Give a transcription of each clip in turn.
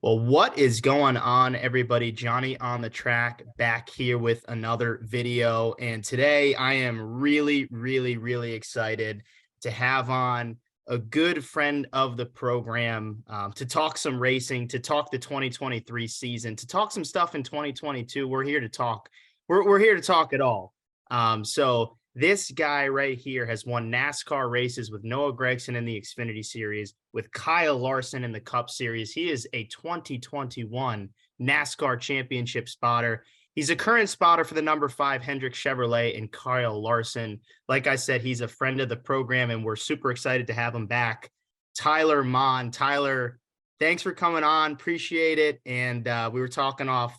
Well, what is going on, everybody? Johnny on the track back here with another video. And today I am really excited to have on a good friend of the program to talk some racing, to talk the 2023 season, to talk some stuff in 2022. We're here to talk. We're here to talk it all. So this guy right here has won NASCAR races with Noah Gragson in the Xfinity Series, with Kyle Larson in the Cup Series. He is a 2021 NASCAR championship spotter. He's a current spotter for the number 5 Hendrick Chevrolet and Kyle Larson. Like I said, he's a friend of the program, and we're super excited to have him back. Tyler Monn. Tyler, thanks for coming on. Appreciate it. And we were talking off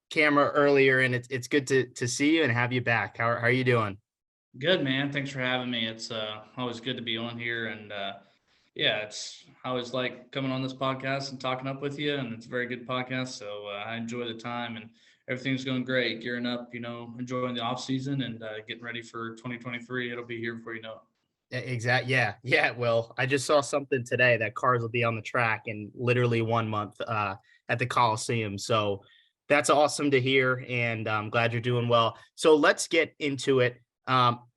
camera earlier, and it's good to see you and have you back. How are you doing? Good, man. Thanks for having me. It's always good to be on here, and yeah, it's I always like coming on this podcast and talking up with you, and it's a very good podcast. So I enjoy the time, and everything's going great. Gearing up, enjoying the off season and getting ready for 2023. It'll be here before you know it. Exactly. Yeah. Well, I just saw something today that cars will be on the track in literally 1 month at the Coliseum. So that's awesome to hear, and I'm glad you're doing well. So let's get into it.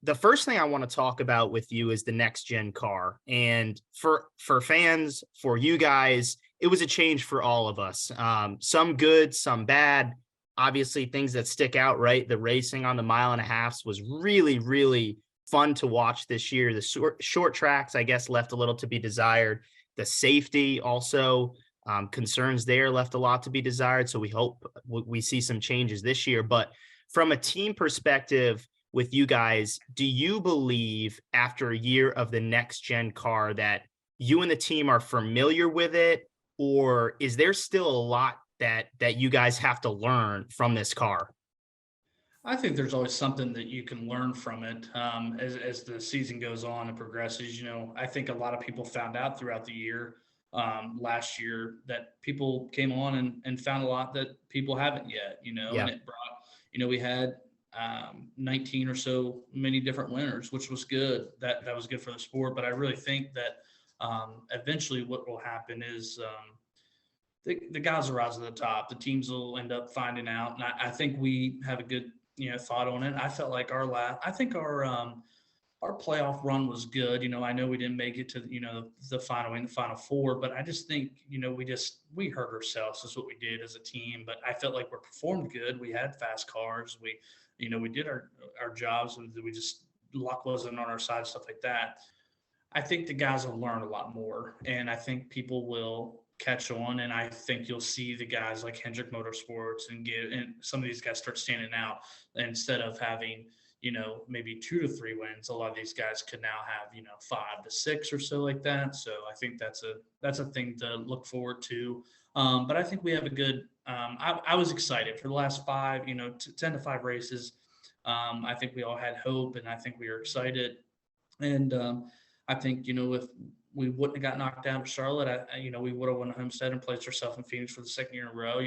The first thing I want to talk about with you is the next gen car. And for fans, for you guys, it was a change for all of us. Some good, some bad. Obviously, things that stick out, right? The racing on the 1.5 miles was really fun to watch this year. The short tracks, I guess, left a little to be desired. The safety also, concerns there, left a lot to be desired. So we hope we see some changes this year. But from a team perspective with you guys, do you believe after a year of the next gen car that you and the team are familiar with it, or is there still a lot that you guys have to learn from this car? I think there's always something that you can learn from it as the season goes on and progresses. I think a lot of people found out throughout the year, last year, that people came on and found a lot that people haven't yet, Yeah. and it brought, we had 19 or so many different winners, which was good. That was good for the sport. But I really think that eventually what will happen is the guys will rise to the top. The teams will end up finding out. And I think we have a good, thought on it. I felt like I think our playoff run was good. I know we didn't make it to, the final four, but I just think, we hurt ourselves is what we did as a team. But I felt like we performed good. We had fast cars. We did our jobs. We just, luck wasn't on our side, stuff like that. I think the guys will learn a lot more, and I think people will catch on. And I think you'll see the guys like Hendrick Motorsports and some of these guys start standing out instead of having, maybe 2 to 3 wins. A lot of these guys could now have, 5 to 6 or so like that. So I think that's a thing to look forward to. But I think we have a good. I was excited for the last 5, 10 to 5 races. I think we all had hope, and I think we were excited. And I think if we wouldn't have got knocked out at Charlotte, we would have won Homestead and placed ourselves in Phoenix for the second year in a row.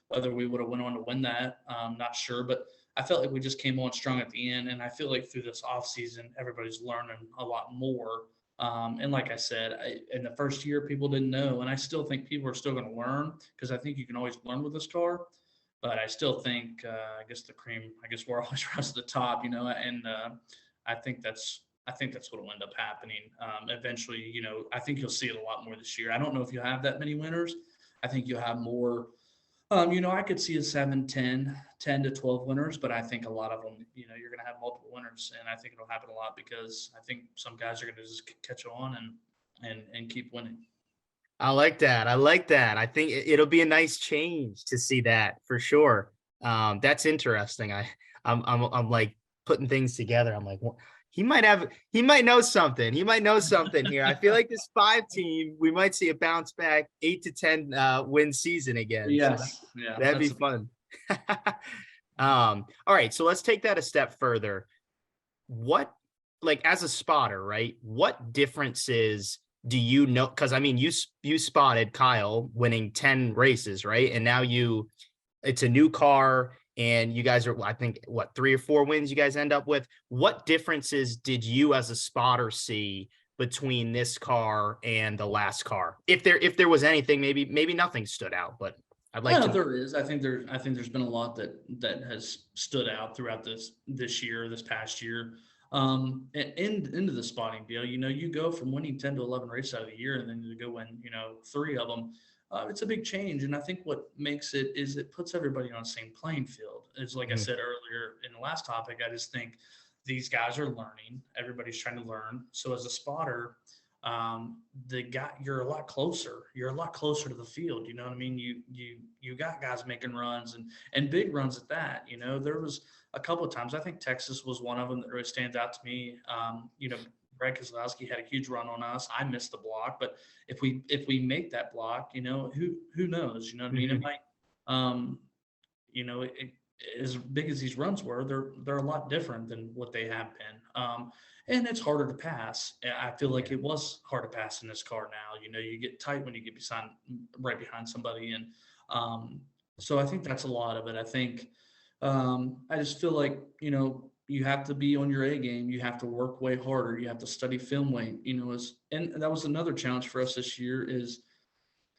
Whether we would have went on to win that, not sure, but I felt like we just came on strong at the end, and I feel like through this off season, everybody's learning a lot more. And like I said, in the first year, people didn't know, and I still think people are still going to learn, because I think you can always learn with this car. But I still think, I guess the cream, we're always rise to the top, and I think that's what will end up happening. Eventually, I think you'll see it a lot more this year. I don't know if you'll have that many winners. I think you'll have more. I could see a 7, 10 to 12 winners, but I think a lot of them, you're going to have multiple winners, and I think it'll happen a lot because I think some guys are going to just catch on and keep winning. I like that. I think it'll be a nice change to see that for sure. That's interesting. I'm like putting things together. I'm like, well, he might know something. He might know something here. I feel like this 5 team, we might see a bounce back 8 to 10 win season again. Yes. So that'd be fun. All right, so let's take that a step further. What, like, as a spotter, right? What differences do you know? Because I mean, you spotted Kyle winning 10 races, right? And now it's a new car, and you guys are, I think, what, 3 or 4 wins you guys end up with. What differences did you as a spotter see between this car and the last car? If there was anything, maybe nothing stood out, but I'd like Yeah, to know. there is. I think there's been a lot that has stood out throughout this year, this past year. Into the spotting deal, you go from winning 10 to 11 races out of the year, and then to go win, 3 of them. It's a big change, and I think what makes it is it puts everybody on the same playing field. It's like I Mhm. said earlier in the last topic. I just think these guys are learning. Everybody's trying to learn. So as a spotter, the guy you're a lot closer. You're a lot closer to the field. You know what I mean? You got guys making runs and big runs at that. There was a couple of times. I think Texas was one of them that really stands out to me. Brad Keselowski had a huge run on us. I missed the block, but if we make that block, who knows? You know what I mean? It Mhm. might, um, as big as these runs were, they're a lot different than what they have been. And it's harder to pass. I feel like Yeah. it was hard to pass in this car now. You get tight when you get right behind somebody, and um, so I think that's a lot of it. I think I just feel like you have to be on your A game. You have to work way harder. You have to study film weight. And that was another challenge for us this year is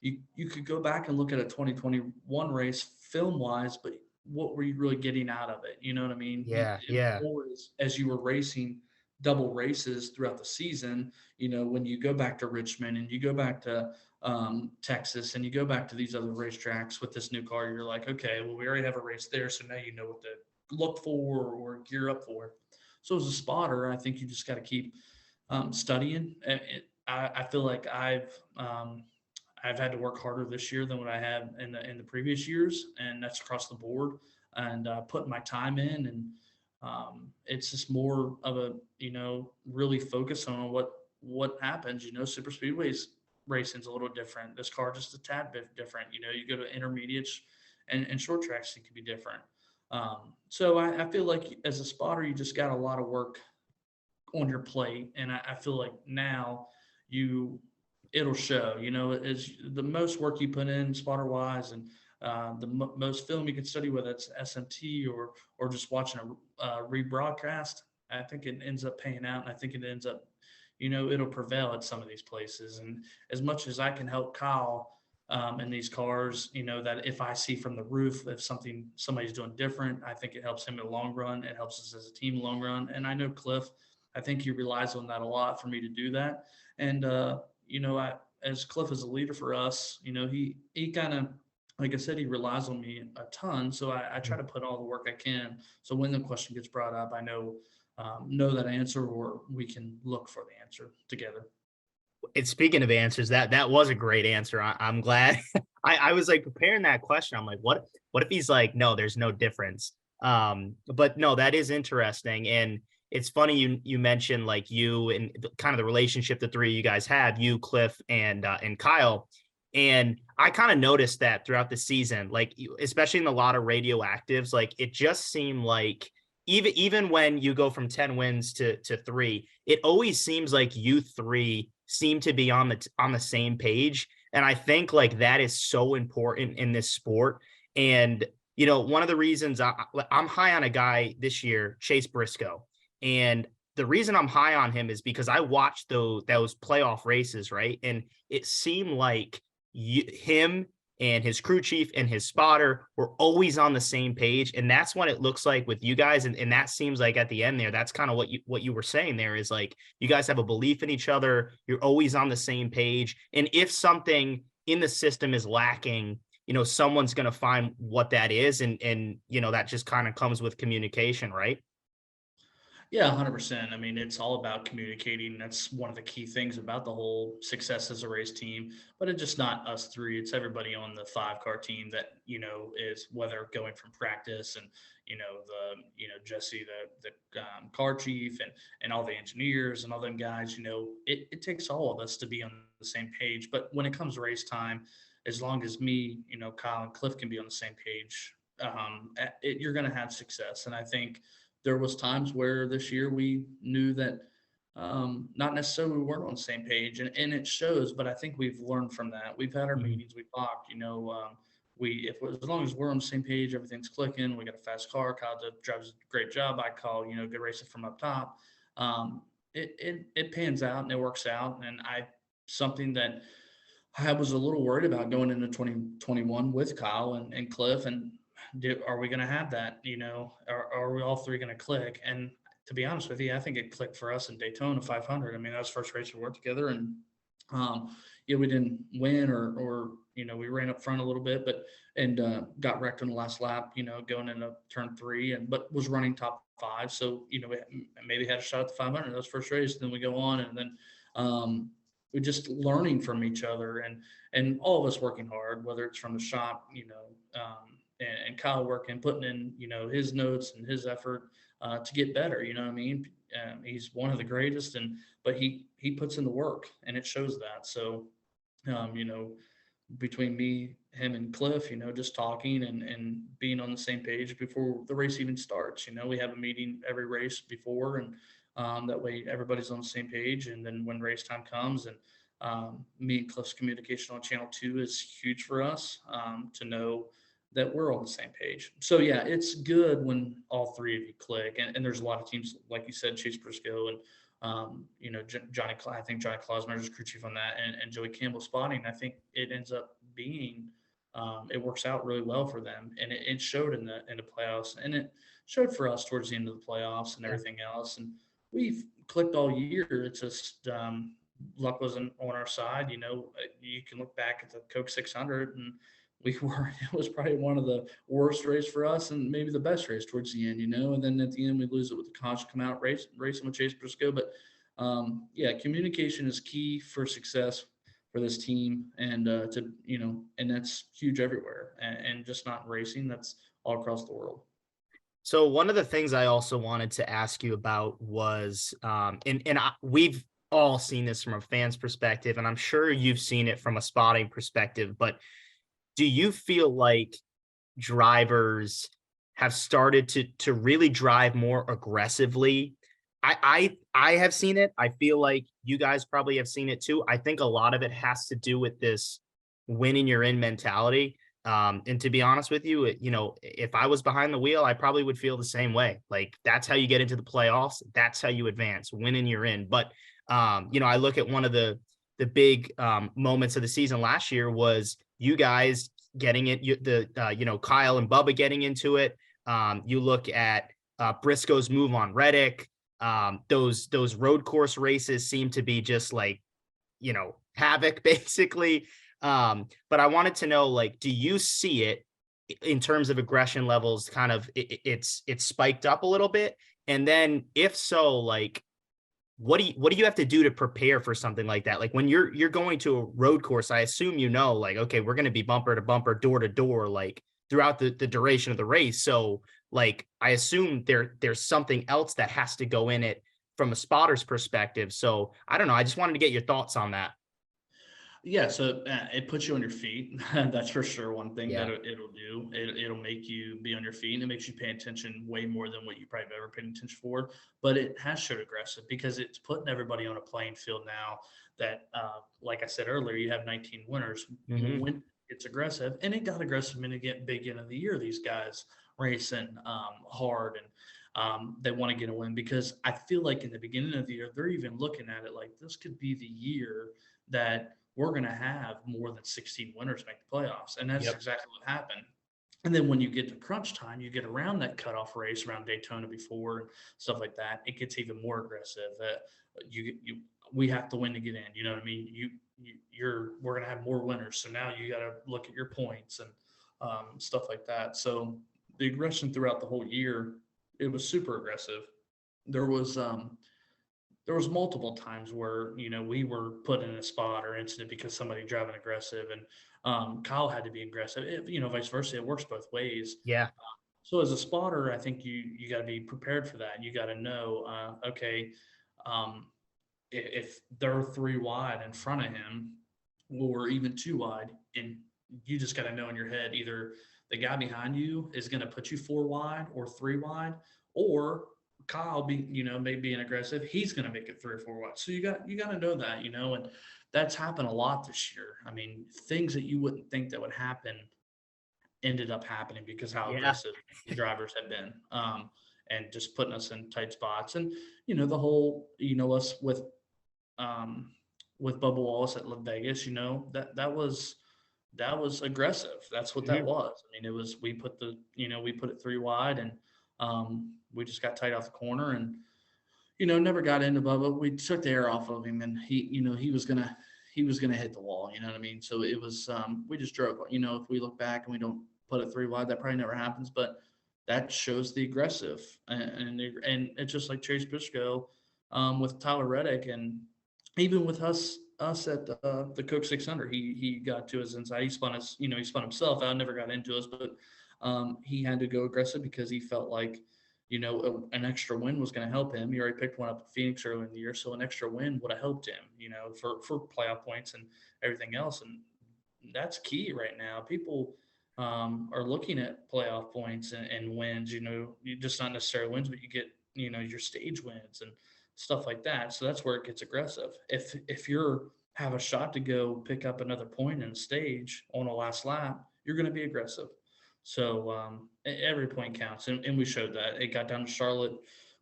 you could go back and look at a 2021 race film wise, but what were you really getting out of it? You know what I mean? Yeah, It was yeah. more as you were racing double races throughout the season. When you go back to Richmond and you go back to Texas and you go back to these other racetracks with this new car, you're like, okay, well, we already have a race there, so now you know what to look for or gear up for. So as a spotter, I think you just got to keep studying. I feel like I've had to work harder this year than what I have in the previous years, and that's across the board. And putting my time in, and it's just more of a really focus on what happens. Super speedways racing's a little different. This car just a tad bit different. You go to intermediates and short tracks, it can be different. So I feel like as a spotter, you just got a lot of work on your plate, and I feel like now you it'll show. As the most work you put in spotter wise, and the most film you can study, whether it's SMT or just watching a rebroadcast. I think it ends up paying out, and I think it ends up, it'll prevail at some of these places. And as much as I can help Kyle in these cars, that if I see from the roof if somebody's doing different, I think it helps him in the long run. It helps us as a team in the long run. And I know Cliff, I think he relies on that a lot for me to do that. And as Cliff is a leader for us, he kind of, like I said, he relies on me a ton. So I try to put all the work I can. So when the question gets brought up, I know that answer, or we can look for the answer together. And speaking of answers, that was a great answer. I'm glad. I was like preparing that question. I'm like, what if he's like, no, there's no difference. But no, that is interesting. And it's funny you mentioned like you and kind of the relationship the three of you guys have, you, Cliff, and Kyle. And I kind of noticed that throughout the season, like especially in a lot of radioactives, like it just seemed like even when you go from 10 wins to three, it always seems like you three seem to be on the same page. And I think like that is so important in this sport. And one of the reasons I'm high on a guy this year, Chase Briscoe. And the reason I'm high on him is because I watched those playoff races, right? And it seemed like him and his crew chief and his spotter were always on the same page. And that's what it looks like with you guys. And that seems like at the end there, that's kind of what you were saying there is like, you guys have a belief in each other. You're always on the same page. And if something in the system is lacking, someone's going to find what that is. And that just kind of comes with communication, right? Yeah, 100%. I mean, it's all about communicating. That's one of the key things about the whole success as a race team. But it's just not us three. It's everybody on the 5 car team that, is whether going from practice and, Jesse, the car chief and all the engineers and all them guys, it takes all of us to be on the same page. But when it comes race time, as long as me, Kyle and Cliff can be on the same page, you're going to have success. And I think there was times where this year we knew that not necessarily we weren't on the same page, and it shows. But I think we've learned from that. We've had our Mhm. meetings, we talked. We if as long as we're on the same page, everything's clicking. We got a fast car. Kyle drives a great job. I call good racing from up top. Um, it pans out and it works out. And something that I was a little worried about going into 2021 with Kyle and Cliff, and are we going to have that? Are we all three going to click? And to be honest with you, I think it clicked for us in Daytona 500. I mean, that was the first race we worked together, and we didn't win, or we ran up front a little bit, but and got wrecked on the last lap. Going into turn 3, but was running top 5, so we maybe had a shot at the 500. That was first race. Then we go on, and then. We're just learning from each other, and all of us working hard, whether it's from the shop, and Kyle working, putting in, his notes and his effort to get better. You know what I mean? He's one of the greatest, but he puts in the work, and it shows that. So, um, you know, between me, him, and Cliff, just talking and being on the same page before the race even starts. We have a meeting every race before, and that way everybody's on the same page. And then when race time comes, and me and Cliff's communication on Channel 2 is huge for us to know that we're on the same page. So yeah, it's good when all three of you click. And there's a lot of teams, like you said, Chase Briscoe and Johnny. I think Johnny Klausner is crew chief on that, and Joey Campbell spotting. I think it ends up being it works out really well for them, and it showed in the playoffs, and it showed for us towards the end of the playoffs and Yeah. everything else. And we've clicked all year. It's just luck wasn't on our side. You can look back at the Coke 600, and we were it was probably one of the worst race for us, and maybe the best race towards the end. And then at the end we lose it with the Conch come out racing with Chase Briscoe. But yeah, communication is key for success for this team, and and that's huge everywhere, and just not in racing. That's all across the world. So one of the things I also wanted to ask you about was, we've all seen this from a fan's perspective, and I'm sure you've seen it from a spotting perspective, but do you feel like drivers have started to really drive more aggressively? I have seen it. I feel like you guys probably have seen it too. I think a lot of it has to do with this winning you're in mentality. And to be honest with you, if I was behind the wheel, I probably would feel the same way. Like that's how you get into the playoffs. That's how you advance. Winning you're in. But I look at one of the big moments of the season last year was you guys getting it. Kyle and Bubba getting into it. You look at Briscoe's move on Reddick. Those road course races seem to be just like, havoc basically. But I wanted to know, like, do you see it in terms of aggression levels? Kind of, it's spiked up a little bit, and then if so, like, what do you have to do to prepare for something like that? Like when you're going to a road course, I assume like, okay, we're going to be bumper to bumper, door to door, like throughout the duration of the race. So like, I assume there's something else that has to go in it from a spotter's perspective. So I don't know. I just wanted to get your thoughts on that. Yeah, so it puts you on your feet. That's for sure. One thing that Yeah. it'll do, it'll make you be on your feet, and it makes you pay attention way more than what you probably have ever paid attention for. But it has showed aggressive because it's putting everybody on a playing field now. That, like I said earlier, you have 19 winners. Hmm. When it's aggressive, and it got aggressive in the big end of the year. These guys racing hard, and they want to get a win because I feel like in the beginning of the year they're even looking at it like this could be the year that we're going to have more than 16 winners make the playoffs. And that's Yep. exactly what happened. And then when you get to crunch time, you get around that cutoff race around Daytona before and stuff like that. It gets even more aggressive. We have to win to get in. You know what I mean? We're going to have more winners. So now you got to look at your points and stuff like that. So the aggression throughout the whole year, it was super aggressive. There was multiple times where we were put in a spot or incident because somebody driving aggressive, and Kyle had to be aggressive. Vice versa. It works both ways. Yeah. So as a spotter, I think you got to be prepared for that. You got to know, okay, um, if they're 3 wide in front of him, or even 2 wide, and you just got to know in your head either the guy behind you is going to put you 4 wide or 3 wide, or Kyle may being aggressive, he's going to make it 3 or 4 wide. So you got to know that, and that's happened a lot this year. I mean, things that you wouldn't think that would happen ended up happening because how Yeah. aggressive the drivers have been, and just putting us in tight spots. And the whole, us um, with Bubba Wallace at Vegas, that was aggressive. That's what that Mhm. was. I mean, it was we put it 3 wide, and we just got tight off the corner, and never got into Bubba. We took the air off of him, and he was gonna hit the wall. You know what I mean? So it was we just drove. If we look back and we don't put it 3 wide, that probably never happens. But that shows the aggressive, and it's just like Chase Briscoe with Tyler Reddick, and even with us at the Coke 600, he got to his inside. He spun himself out. Never got into us, but he had to go aggressive because he felt like an extra win was going to help him. He already picked one up at Phoenix earlier in the year, so an extra win would have helped him, for playoff points and everything else. And that's key right now. People are looking at playoff points and wins. You just not necessarily wins, but you get your stage wins and stuff like that. So that's where it gets aggressive. If you're have a shot to go pick up another point in a stage on a last lap, you're going to be aggressive. So every point counts, and we showed that. It got down to Charlotte,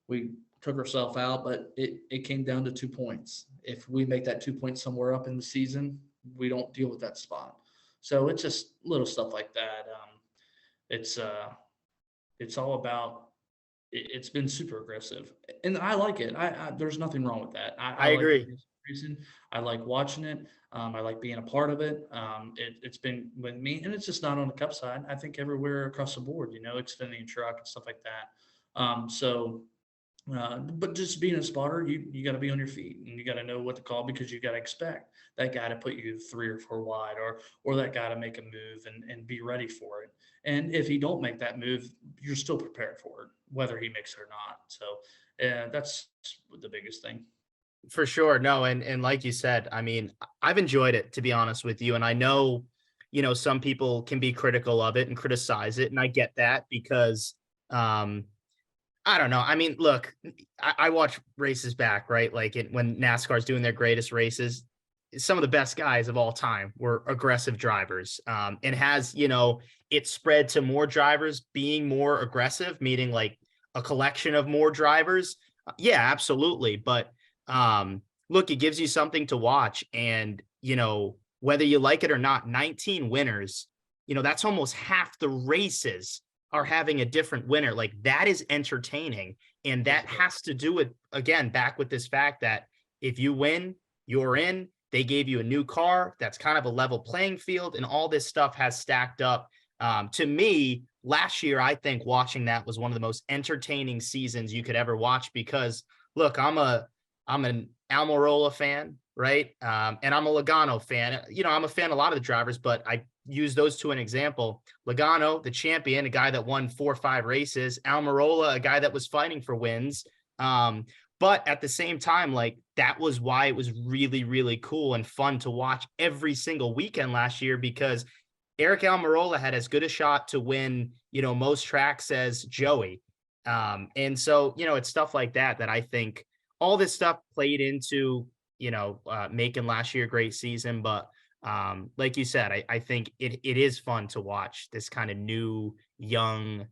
we took ourselves out, but it came down to 2 points. If we make that 2 points somewhere up in the season, we don't deal with that spot. So it's just little stuff like that. It's it's all about. It's been super aggressive, and I like it. There's nothing wrong with that. I I like the agree. reason. I like watching it. I like being a part of it. It's been with me, and it's just not on the Cup side. I think everywhere across the board, Xfinity truck and stuff like that. But just being a spotter, you got to be on your feet, and you got to know what to call, because you got to expect that guy to put you 3 or 4 wide, or that guy to make a move and be ready for it. And if he don't make that move, you're still prepared for it, whether he makes it or not. So that's the biggest thing. For sure. No, and like you said, I mean, I've enjoyed it, to be honest with you. And I know, some people can be critical of it and criticize it. And I get that because I don't know. I mean, look, I watch races back, right? Like when NASCAR is doing their greatest races, some of the best guys of all time were aggressive drivers. And has, it spread to more drivers being more aggressive, meaning like a collection of more drivers. Yeah, absolutely. But look, it gives you something to watch. And, whether you like it or not, 19 winners, that's almost half the races are having a different winner. Like that is entertaining. And that has to do with, again, back with this fact that if you win, you're in. They gave you a new car. That's kind of a level playing field. And all this stuff has stacked up. To me, last year, I think watching that was one of the most entertaining seasons you could ever watch because look, I'm an Almirola fan, right? And I'm a Logano fan. I'm a fan of a lot of the drivers, but I use those two an example. Logano, the champion, a guy that won 4 or 5 races. Almirola, a guy that was fighting for wins. But at the same time, like that was why it was really, really cool and fun to watch every single weekend last year because Eric Almirola had as good a shot to win, most tracks as Joey. And so, it's stuff like that I think all this stuff played into, making last year a great season. But like you said, I think it is fun to watch this kind of new, young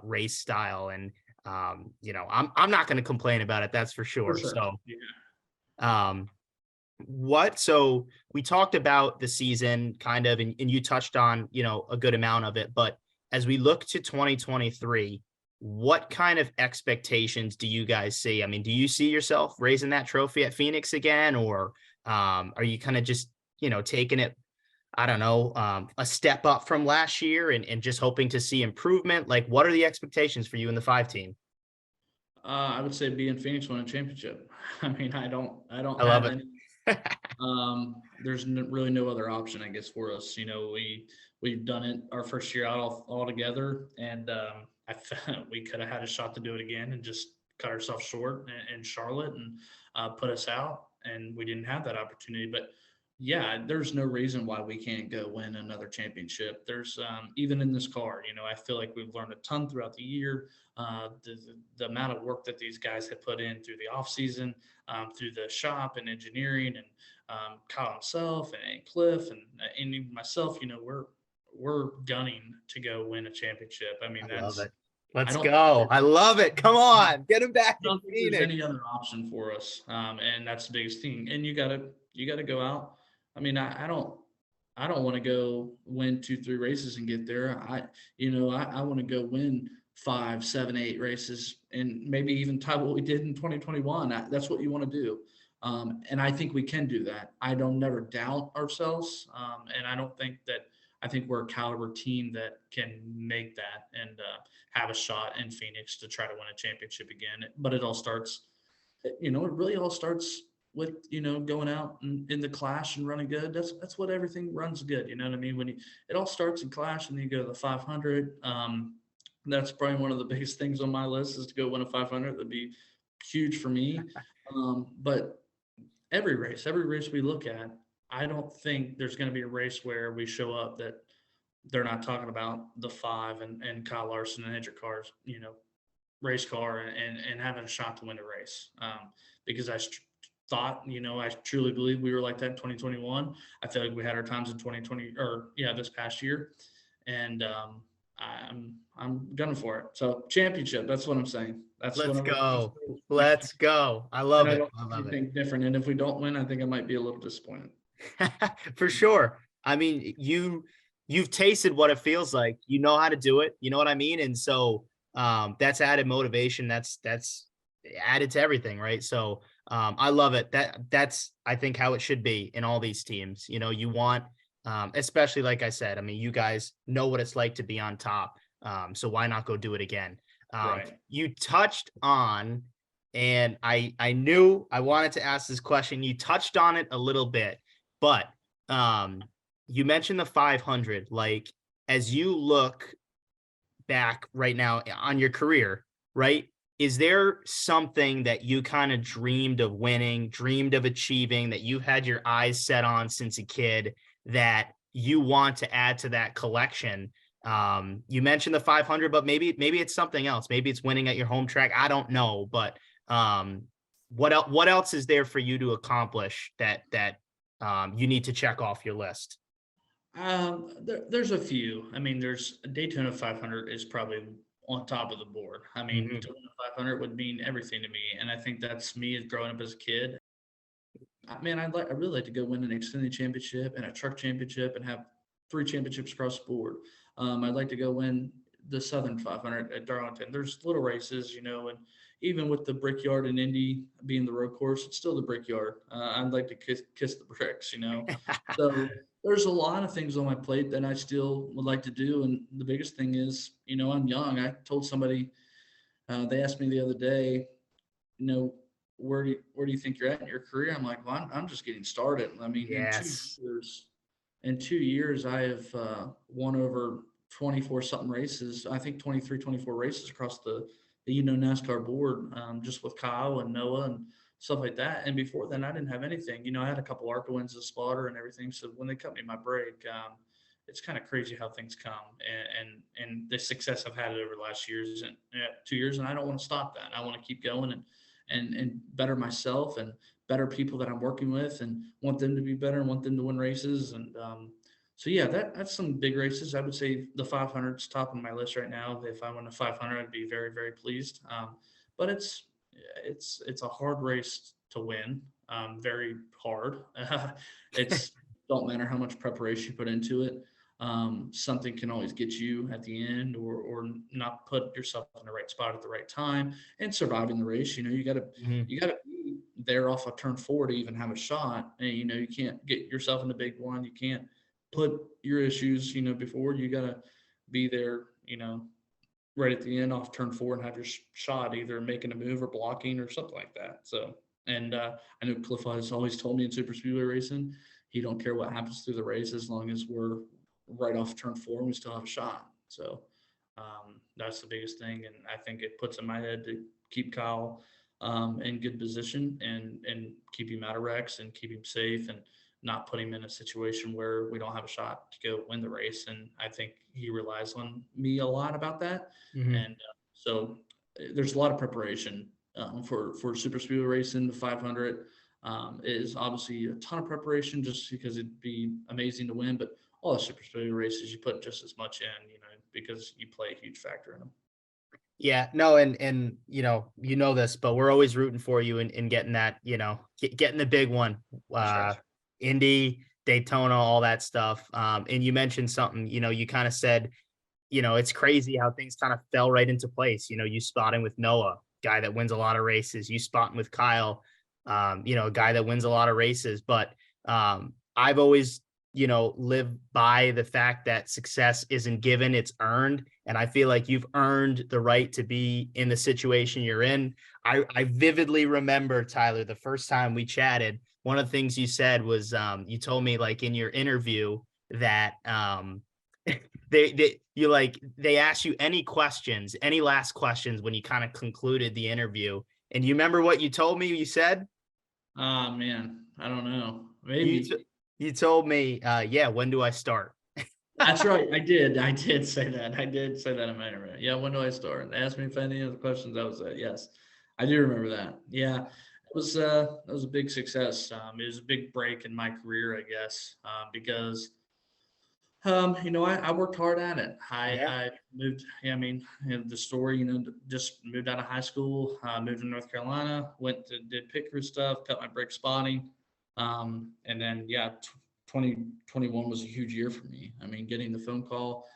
race style. And, I'm not going to complain about it. That's for For sure. sure. So, Yeah. um, so we talked about the season kind of, and you touched on, a good amount of it, but as we look to 2023, what kind of expectations do you guys see? I mean, do you see yourself raising that trophy at Phoenix again, or are you kind of just, taking it, I don't know, a step up from last year and just hoping to see improvement? Like, what are the expectations for you in the 5 team? I would say be in Phoenix winning a championship. I mean, I don't I love have it. any. There's really no other option, I guess, for us. We've done it our first year out all together, and I felt we could have had a shot to do it again and just cut ourselves short in Charlotte and put us out, and we didn't have that opportunity. But Yeah, there's no reason why we can't go win another championship. There's even in this car, I feel like we've learned a ton throughout the year. The amount of work that these guys have put in through the off season, through the shop and engineering, and Kyle himself and Cliff and even myself, we're gunning to go win a championship. I mean, I love that's it. I Let's don't think go. there's I love it. Come on, get him back I in don't think there's Phoenix. any other option for us, and that's the biggest thing. And you gotta go out. I mean, I don't want to go win 2, 3 races and get there. I want to go win 5, 7, 8 races and maybe even tie what we did in 2021. That's what you want to do, and I think we can do that. I don't never doubt ourselves, and I don't think that. I think we're a caliber team that can make that and have a shot in Phoenix to try to win a championship again. But it all starts, it really all starts with going out in the Clash and running good. That's what everything runs good. You know what I mean? It all starts in Clash and then you go to the 500. That's probably one of the biggest things on my list is to go win a 500. That'd be huge for me. But every race we look at, I don't think there's going to be a race where we show up that they're not talking about the five and Kyle Larson and Hendrick cars, race car and having a shot to win a race. Because thought, I truly believe we were like that in 2021. I feel like we had our times in 2020 or yeah, this past year. And I'm gunning for it. So championship, that's what I'm saying. That's what Let's I'm looking go. for next year. Let's go. I And love I it. don't I see love it. anything different. And if we don't win, I think I might be a little disappointed. For sure. I mean, you've tasted what it feels like. You know how to do it. You know what I mean? And so that's added motivation. That's added to everything, right? So I love it. That's I think how it should be in all these teams. You want especially like I said, I mean, you guys know what it's like to be on top. So why not go do it again? Right. You touched on, and I knew I wanted to ask this question. You touched on it a little bit, but you mentioned the 500. Like, as you look back right now on your career, right? Is there something that you kind of dreamed of winning, dreamed of achieving, that you've had your eyes set on since a kid that you want to add to that collection? You mentioned the 500, but maybe it's something else. Maybe it's winning at your home track. I don't know, but what else is there for you to accomplish that you need to check off your list? There's a few. I mean, there's Daytona 500 is probably on top of the board. I mean, Mhm. to win a 500 would mean everything to me, and I think that's me as growing up as a kid. Man, I really like to go win an Xfinity championship and a truck championship and have 3 championships across the board. I'd like to go win the Southern 500 at Darlington. There's little races, and even with the Brickyard in Indy being the road course, it's still the Brickyard. I'd like to kiss the bricks. So there's a lot of things on my plate that I still would like to do. And the biggest thing is, I'm young. I told somebody, they asked me the other day, you know, where do you think you're at in your career? I'm like, well, I'm just getting started. I mean, Yes. in 2 years, I have won over 24 something races. I think 23, 24 races across the NASCAR board, just with Kyle and Noah and stuff like that. And before then, I didn't have anything. I had a couple ARCA wins, a spotter, and everything. So when they cut me my break, it's kind of crazy how things come and the success I've had over the last years and 2 years, and I don't want to stop that. I want to keep going and better myself and better people that I'm working with and want them to be better and want them to win races. And so, yeah, that's some big races. I would say the 500 is top of my list right now. If I win a 500, I'd be very, very pleased. But it's a hard race to win. Very hard. It's don't matter how much preparation you put into it. Something can always get you at the end or not put yourself in the right spot at the right time and surviving the race. Mhm. You gotta be there off a turn 4 to even have a shot. And you can't get yourself in the big one. You can't put your issues, before you gotta be there, right at the end off turn 4 and have your shot either making a move or blocking or something like that. So, and I know Cliff has always told me in super speedway racing, he don't care what happens through the race as long as we're right off turn 4 and we still have a shot. So that's the biggest thing. And I think it puts in my head to keep Kyle in good position and keep him out of wrecks and keep him safe and not put him in a situation where we don't have a shot to go win the race. And I think he relies on me a lot about that. Mhm. And so there's a lot of preparation for super speedway racing. The 500 is obviously a ton of preparation just because it'd be amazing to win, but all the super speedway races you put just as much in, because you play a huge factor in them. Yeah, no, and you know this, but we're always rooting for you in getting that, getting the big one, Sure. uh, Indy, Daytona, all that stuff. And you mentioned something, you kind of said, it's crazy how things kind of fell right into place. You spotting with Noah, guy that wins a lot of races. You spotting with Kyle, a guy that wins a lot of races. But I've always, lived by the fact that success isn't given, it's earned. And I feel like you've earned the right to be in the situation you're in. I vividly remember, Tyler, the first time we chatted, one of the things you said was you told me like in your interview that they asked you any last questions when you kind of concluded the interview. And you remember what you told me you said? Ah, man, I don't know. You Maybe. t- you told me, yeah, when do I start? That's right. I did. I did say that. I did say that in my interview. Yeah. When do I start? They asked me if I had any other questions. That was it. Yes, I do remember that. Yeah, it was a big success. It was a big break in my career, I guess, because I worked hard at it. Yeah, I moved. Yeah, I mean, the story. Just moved out of high school. Moved to North Carolina. Did pit crew stuff. Cut my brake spotting. And then 2021 was a huge year for me. I mean, getting the phone call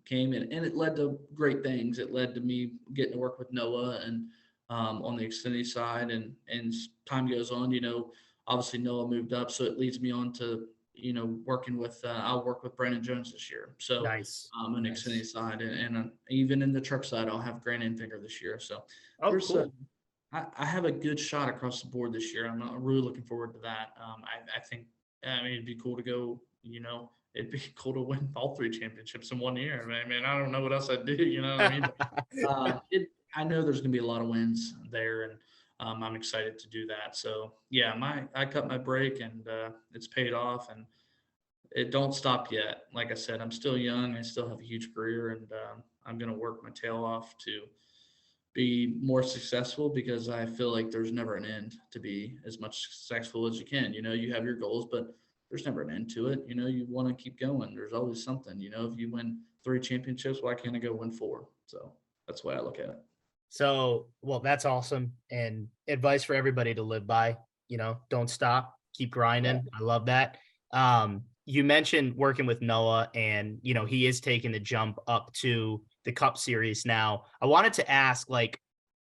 came and it led to great things. It led to me getting to work with Noah and on the Xfinity side. And as time goes on, obviously Noah moved up, so it leads me on to working with I'll work with Brandon Jones this year. So nice, on the Xfinity nice. side and even in the truck side, I'll have Grant Enfinger this year. So Oh, there's cool. I have a good shot across the board this year. I'm really looking forward to that. I think I mean it'd be cool to go. It'd be cool to win all three championships in one year. I mean, I don't know what else I'd do. You know what I mean? But I know there's going to be a lot of wins there, and I'm excited to do that. So yeah, I cut my break, and it's paid off, and it don't stop yet. Like I said, I'm still young. I still have a huge career, and I'm going to work my tail off to be more successful because I feel like there's never an end to be as much successful as you can. You have your goals, but there's never an end to it. You want to keep going. There's always something. If you win three championships, why can't I go win four? So that's the way I look at it. So, well, that's awesome. And advice for everybody to live by, don't stop, keep Yeah. grinding. I love that. You mentioned working with Noah and, he is taking the jump up to the Cup Series now. I wanted to ask, like,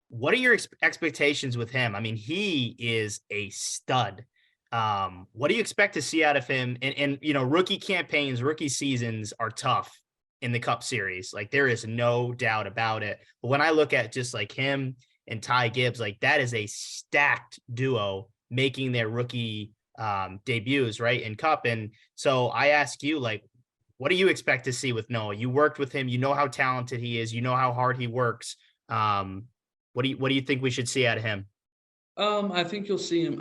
what are your expectations with him? I mean, he is a stud. What do you expect to see out of him? And rookie campaigns, rookie seasons are tough in the Cup Series. Like there is no doubt about it. But when I look at just like him and Ty Gibbs, like that is a stacked duo making their rookie debuts, right, in Cup. And so I ask you, like, what do you expect to see with Noah? You worked with him, you know how talented he is, you know how hard he works. What do you think we should see out of him? I think you'll see him.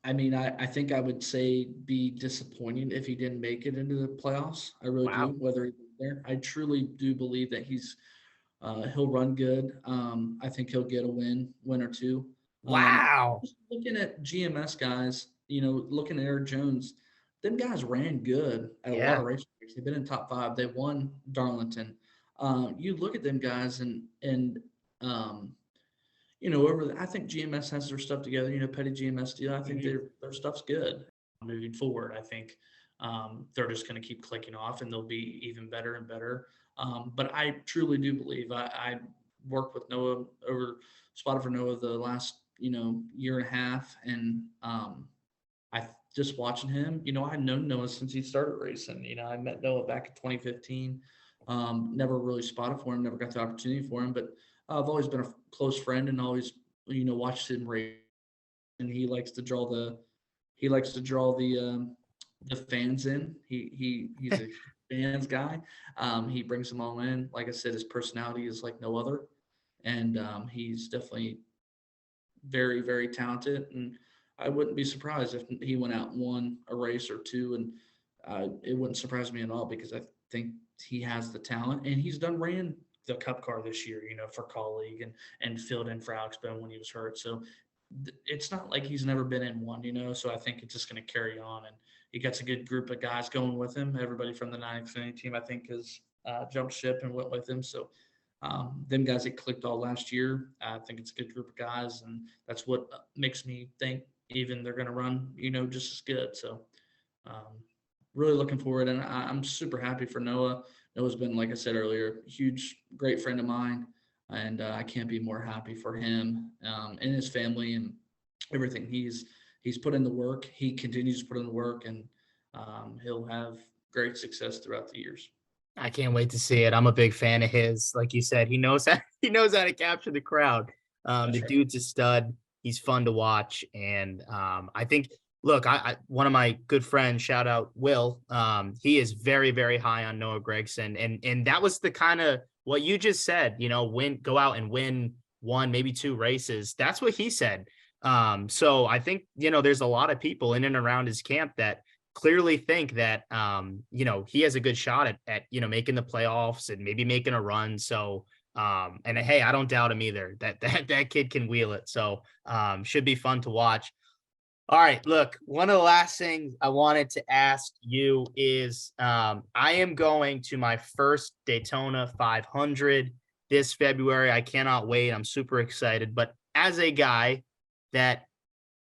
I mean, I think I would say be disappointing if he didn't make it into the playoffs. I really do. Wow. Whether he's there, I truly do believe that he'll run good. I think he'll get a win or two. Wow. Just looking at GMS guys, looking at Eric Jones, them guys ran good at a lot Yeah. of races. They've been in top five. They won Darlington. You look at them guys and um, I think GMS has their stuff together. Petty GMS deal. I think Mhm. their stuff's good moving forward. I think they're just going to keep clicking off, and they'll be even better and better. But I truly do believe I worked with Noah spotted for Noah the last year and a half, and I just watching him. I've known Noah since he started racing. I met Noah back in 2015. Never really spotted for him, never got the opportunity for him, but I've always been a close friend and always watched him race. And he likes to draw the fans in. He's a fans guy. He brings them all in. Like I said, his personality is like no other, and he's definitely very, very talented. And I wouldn't be surprised if he went out and won a race or two, and it wouldn't surprise me at all because I think he has the talent, and he's ran the Cup car this year, for colleague and filled in for Alex Bowman when he was hurt. So it's not like he's never been in one. So I think it's just going to carry on, and he gets a good group of guys going with him. Everybody from the 9 team, I think, has jumped ship and went with him. So them guys that clicked all last year, I think it's a good group of guys, and that's what makes me think even they're going to run, just as good. So really looking forward, and I'm super happy for Noah. Noah's been, like I said earlier, a huge, great friend of mine, and I can't be more happy for him and his family and everything. He's put in the work. He continues to put in the work, and he'll have great success throughout the years. I can't wait to see it. I'm a big fan of his. Like you said, he knows how to capture the crowd. The Right. dude's a stud. He's fun to watch, and I think. Look, one of my good friends, shout out Will. He is very, very high on Noah Gragson, and that was the kind of what you just said. Go out and win one, maybe two races. That's what he said. So I think there's a lot of people in and around his camp that clearly think that he has a good shot at making the playoffs and maybe making a run. So and hey, I don't doubt him either. That kid can wheel it. So should be fun to watch. All right, look, one of the last things I wanted to ask you is I am going to my first Daytona 500 this February. I cannot wait. I'm super excited. But as a guy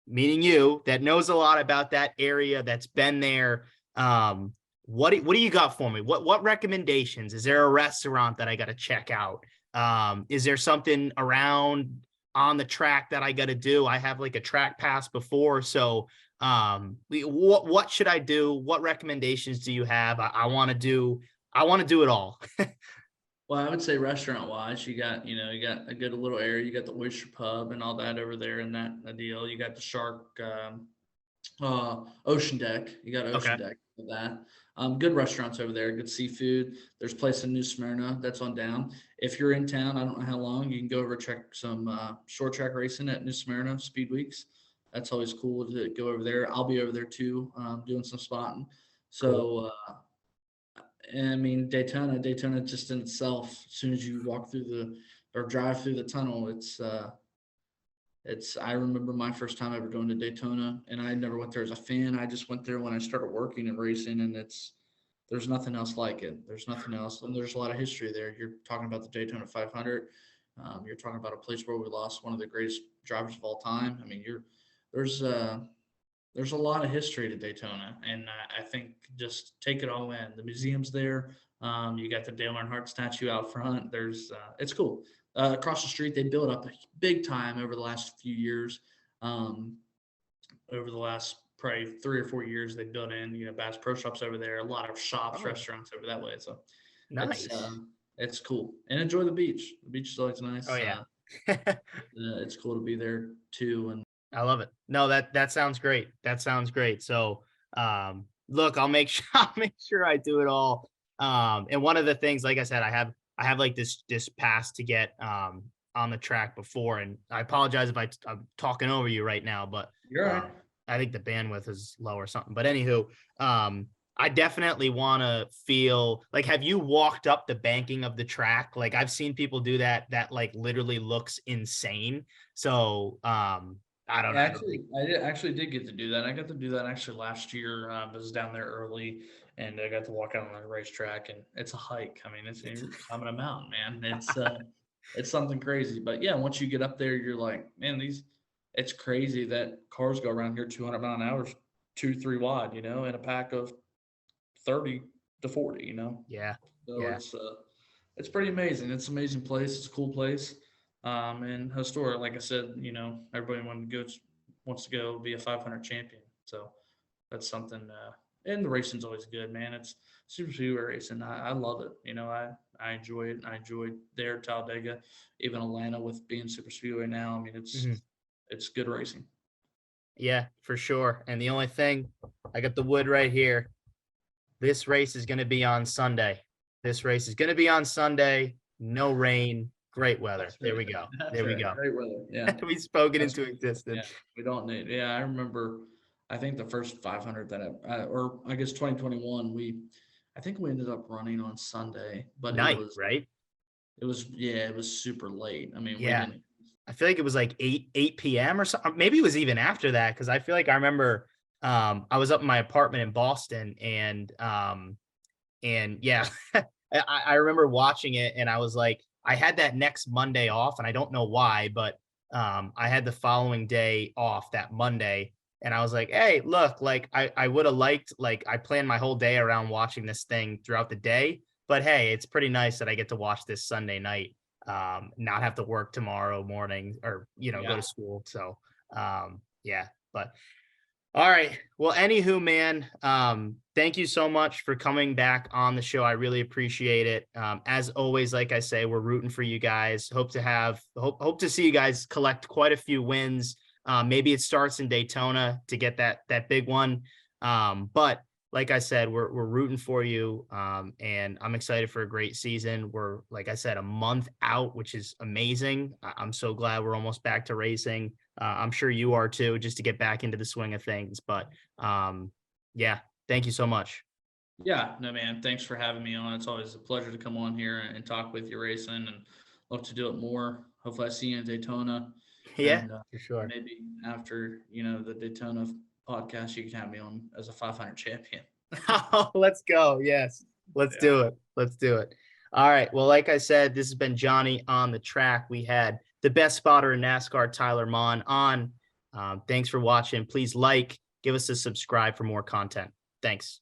meaning you, that knows a lot about that area, that's been there, what do you got for me? What recommendations? Is there a restaurant that I got to check out? Is there something around on the track that I got to do? I have like a track pass before. So what should I do? What recommendations do you have? I want to do it all. Well, I would say restaurant wise, you got a good little area. You got the Oyster Pub and all that over there in that deal. You got the Shark Ocean Deck. You got Ocean Okay. Deck for that. Good restaurants over there, good seafood. There's a place in New Smyrna that's on down. If you're in town, I don't know how long, you can go over check some short track racing at New Smyrna Speed Weeks. That's always cool to go over there. I'll be over there too, doing some spotting. Cool. So, I mean, Daytona just in itself, as soon as you walk through or drive through the tunnel, I remember my first time ever going to Daytona, and I never went there as a fan. I just went there when I started working and racing, and there's nothing else like it. There's nothing else, and there's a lot of history there. You're talking about the Daytona 500. You're talking about a place where we lost one of the greatest drivers of all time. I mean, there's there's a lot of history to Daytona, and I think just take it all in. The museum's there. You got the Dale Earnhardt statue out front. It's cool. Across the street, they built up big time over the last few years. Over the last probably 3 or 4 years, they built in, Bass Pro Shops over there, a lot of shops, Oh, restaurants over that way. So it's nice. it's cool, and enjoy the beach. The beach is always Oh nice. yeah. It's cool to be there too, and I love it. No, that sounds great. That sounds great. So, look, I'll make sure I do it all. And one of the things, like I said, I have like this pass to get on the track before, and I apologize if I'm talking over you right now, but you're all right. I think the bandwidth is low or something. But anywho, I definitely want to feel like, have you walked up the banking of the track? Like I've seen people do that like literally looks insane. So, I don't Yeah, know. actually did get to do that. I got to do that actually last year. I was down there early, and I got to walk out on the racetrack, and it's a hike. I mean, you're climbing a mountain, man. It's something crazy. But yeah, once you get up there, you're like, man, it's crazy that cars go around here 200 mile an hour, 2, 3 wide, in a pack of 30 to 40, Yeah. So Yeah. it's pretty amazing. It's an amazing place. It's a cool place. And historic, like I said, everybody wants to go be a 500 champion. So that's something. And the racing's always good, man. It's super speedway racing. I love it. I enjoy it. I enjoyed there, Talladega, even Atlanta with being super speedway now. I mean, Mhm. it's good racing. Yeah, for sure. And the only thing, I got the wood right here. This race is going to be on Sunday. This race is going to be on Sunday. No rain. Great weather. That's There right. we go. That's There we right. go. Great weather. Yeah. We spoke it That's into yeah. existence. We don't need. Yeah, I remember. I think the first 500 that or I guess 2021, I think we ended up running on Sunday, but Night, right? it was super late. I mean, we Yeah. didn't. I feel like it was like 8 p.m. or something. Maybe it was even after that because I feel like I remember I was up in my apartment in Boston and yeah, I remember watching it and I was like, I had that next Monday off and I don't know why, but I had the following day off that Monday. And I was like, hey, look, like I would have liked, like I planned my whole day around watching this thing throughout the day. But hey, it's pretty nice that I get to watch this Sunday night, not have to work tomorrow morning or, go to Yeah. school. So yeah, but all right. Well, anywho, man, thank you so much for coming back on the show. I really appreciate it. As always, like I say, we're rooting for you guys. Hope to see you guys collect quite a few wins. Maybe it starts in Daytona to get that big one. But like I said, we're rooting for you. And I'm excited for a great season. We're, like I said, a month out, which is amazing. I'm so glad we're almost back to racing. I'm sure you are too, just to get back into the swing of things. But yeah, thank you so much. Yeah, no, man. Thanks for having me on. It's always a pleasure to come on here and talk with you racing, and love to do it more. Hopefully, I see you in Daytona, Yeah, and for sure. maybe after the Daytona podcast, you can have me on as a 500 champion. Let's go. Yes, let's Yeah. do it. Let's do it. All right. Well, like I said, this has been Johnny on the track. We had the best spotter in NASCAR, Tyler Monn, on. Thanks for watching. Please give us a subscribe for more content. Thanks.